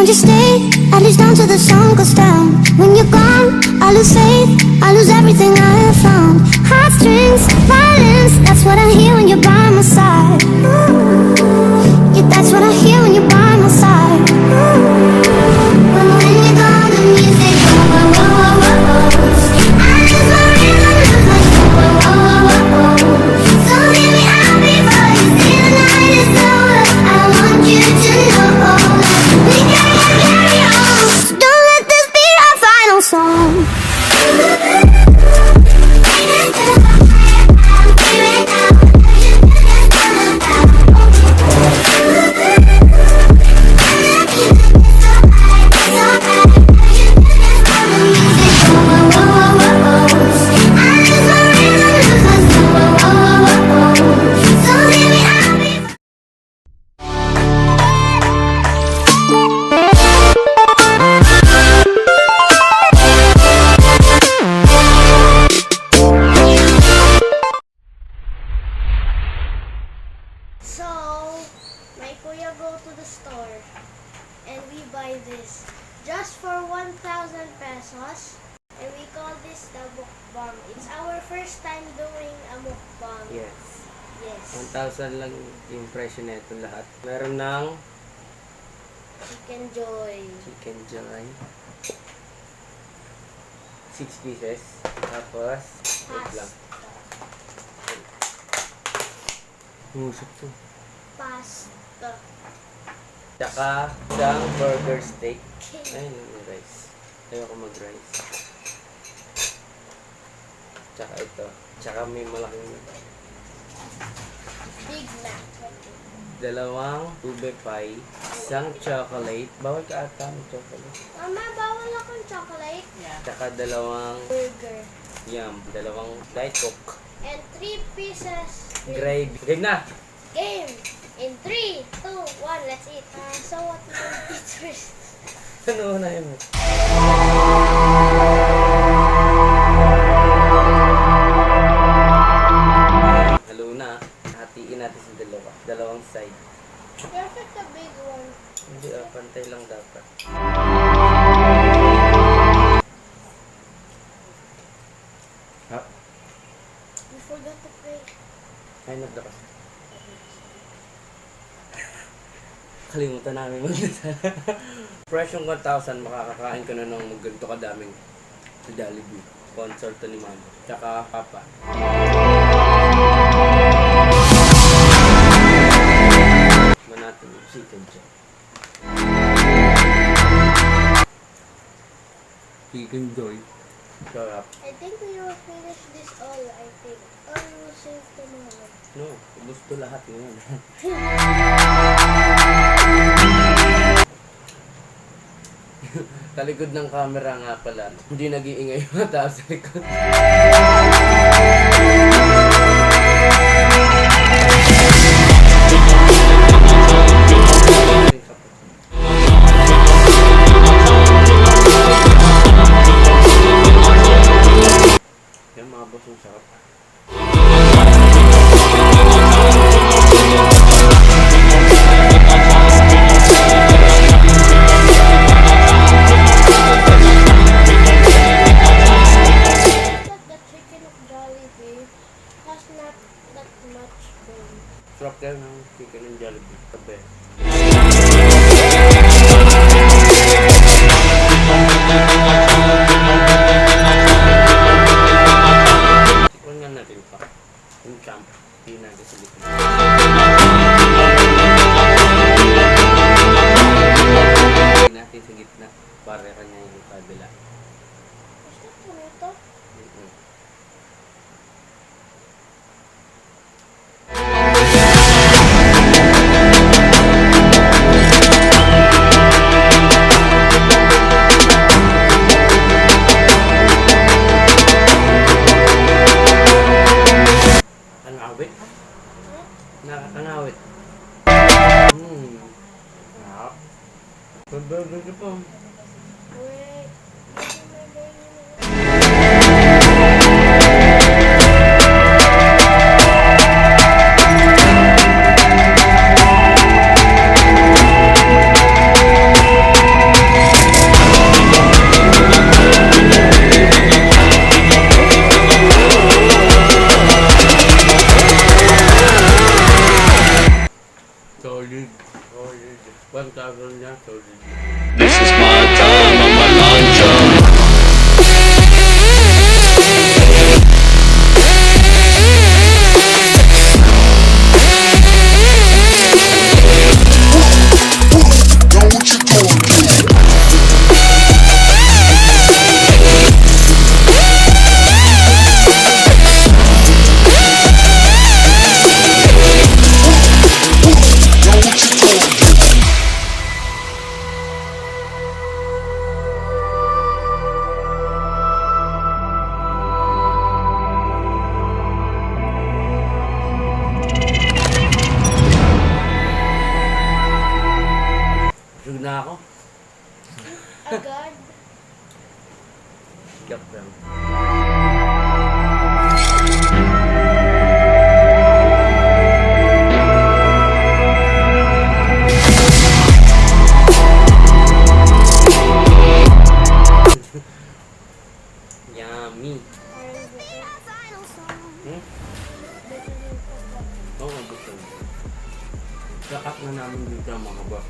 Won't you stay, at least down till the sun goes down? When you're gone, I lose faith, I lose everything I have found. Heartstrings, violence, that's what I hear when you're by my side. Yeah, that's what I hear when you're by my side. But when you're gone, the music goes, whoa, whoa, whoa, whoa. I lose my rhythm, lose my soul, whoa, whoa, whoa, whoa. So hear me out before you say the night is over. I want you to know that we carry on. So don't let this be our final song. So, my kuya go to the store and we buy this just for 1,000 pesos, and we call this the mukbang. It's our first time doing a mukbang. Yes. Yes. 1,000 lang yung presyo na ito lahat. Meron ng Chicken Joy. Chicken Joy. 6 pieces. Tapos, wait lang. Husap to. Pasta. Tsaka, isang burger steak. Ayun, may rice. Ayoko mag-rice. Tsaka ito. Tsaka may malaking Big Mac. dalawang ube pie, isang chocolate. Bawal ka ata ng chocolate. Mama, bawal akong chocolate. Tsaka dalawang Burger. dalawang Diet Coke. And 3 pieces. Gravy. Game na! Game! In 3, 2, 1, let's eat. So what we will eat first? Ano na yun? Halo na. Hatiin natin sa dalawa. Dalawang side. Perfect the big one. Hindi, pantay lang dapat. Ha? We forgot to pay. Ay, nagdakas. Kalimutan namin magdasal. Fresh yung 1,000, makakakain ka na ng ganito kadaming sa Jollibee. Sponsor to ni Mama. Tsaka Papa. Manatong yung chicken joy. Chicken joy. Sarap. I think we will finish this all, I think. Or we will save tomorrow. No, gusto lahat ngayon. Talikod ng camera nga pala. Hindi nag-iingay yung mga tao sa likod. Yan mga boss, yung sarap. The chicken of Jollibee has not that much bone. Sarap yan ng chicken and Jollibee. Tabi. Tikman nga natin pa. Yung champ. Hindi natin sa likod. Hindi natin sa gitna. Pare kanya yung kabila. Is that tomato? Ang awit? Nakakangawit. Sarap. Burger ka pa. Wait. video. 1,000 niya, solid. This is my time, I'm a luncher. Busog na ako. Agad. Gap lang. Yummy. Parang better. Hmm? Better yung papa. Oo, gusto. Sakat na namin dito mga boss.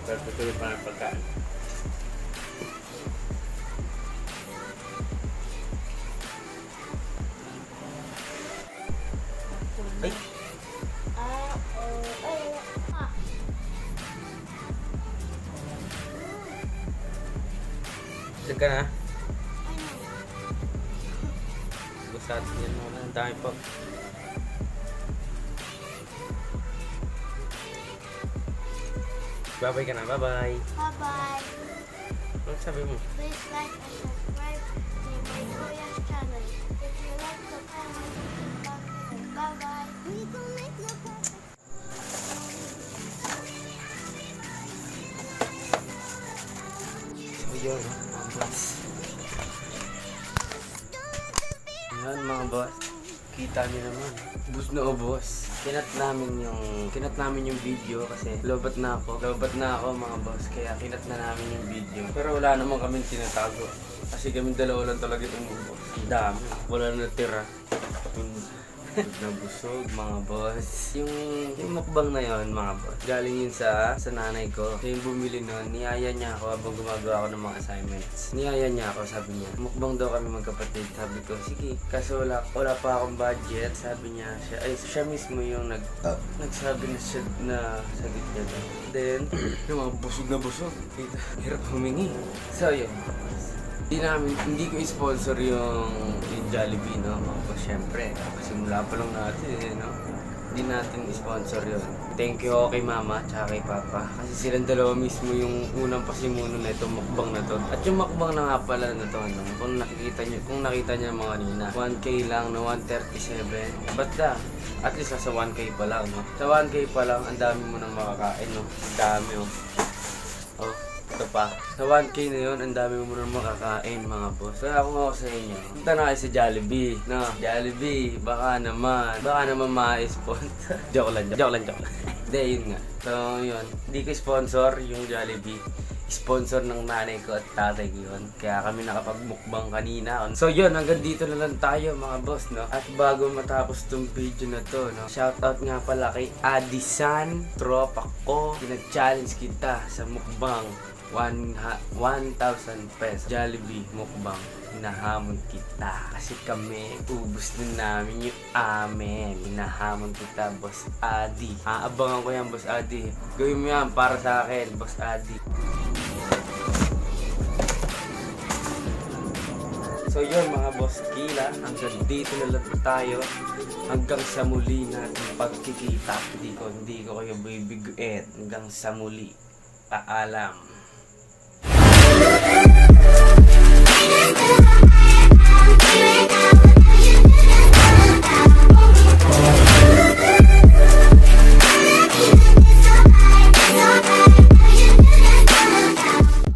Pero tutuloy pa ng pagkain. Ay! Saan ka na? Gusto natin yan mga ang dami pa. Bye-bye ka na, bye-bye. Bye-bye. Ano sabi mo? Please like and subscribe to my Kuya's channel. If you like the comment, bye-bye. We gon' make the perfect. So yun, mga boss. Yan mga boss. Kita niyo naman. Ubus na ubos. Kinat namin yung video kasi lobat na ako mga boss. Kaya kinat na namin yung video. Pero wala naman kaming tinatago. Kasi kami dalawa lang talaga itong ubos. Ang dami. Wala na tira. Nabusog mga boss. Yung mukbang na yon mga boss. Galing yun sa nanay ko. Siya yung bumili nun. Niyaya niya ako habang gumagawa ako ng mga assignments. Niyaya niya ako, sabi niya. Mukbang daw kami magkapatid. Sabi ko, sige. Kaso wala pa akong budget. Sabi niya, siya mismo yung nagsabi na siya na sagot niya daw. Then, yung mga busog na busog. Hirap humingi. So yun mga boss. Hindi ko i-sponsor yung Jollibee, no? Kasi syempre, simula pa lang natin, no? Hindi natin i-sponsor yun. Thank you kay mama tsaka kay papa. Kasi silang dalawa mismo yung unang pasimuno na itong mukbang na to. At yung mukbang na nga pala na to, no? Kung nakita niyo mga kanina, 1K lang, no? 137. Basta, at least sa 1K pa lang, no? Sa 1K pa lang, ang dami mo nang makakain, no? Ang dami, oh. Oh. Ito pa. Sa 1K na yun, ang dami mo nang makakain mga boss. Kaya kung ako sa inyo, punta na kayo sa Jollibee. No, Jollibee, baka naman ma-sponsor. Joke lang. Hindi, yun nga. So, yun. Hindi ko sponsor yung Jollibee. Sponsor ng nanay ko at tatay ko yun. Kaya kami nakapagmukbang kanina. So yun, hanggang dito na lang tayo mga boss, no? At bago matapos tong video na to, no? Shoutout nga pala kay Adisan, tropa ko. Pinag-challenge kita sa mukbang. 1,000 pesos. Jollibee mukbang. Hinahamon kita. Kasi kami, ubus din namin yung amin. Hinahamon kita, Boss Adi. Aabangan ko yan, Boss Adi. Gawin mo yan para sa akin, Boss Adi. So yun mga Boss Kila, hanggang dito na lang tayo. Hanggang sa muli natin pagkikita. Hindi ko kayo bibiguin. Hanggang sa muli. Paalam. Thank you.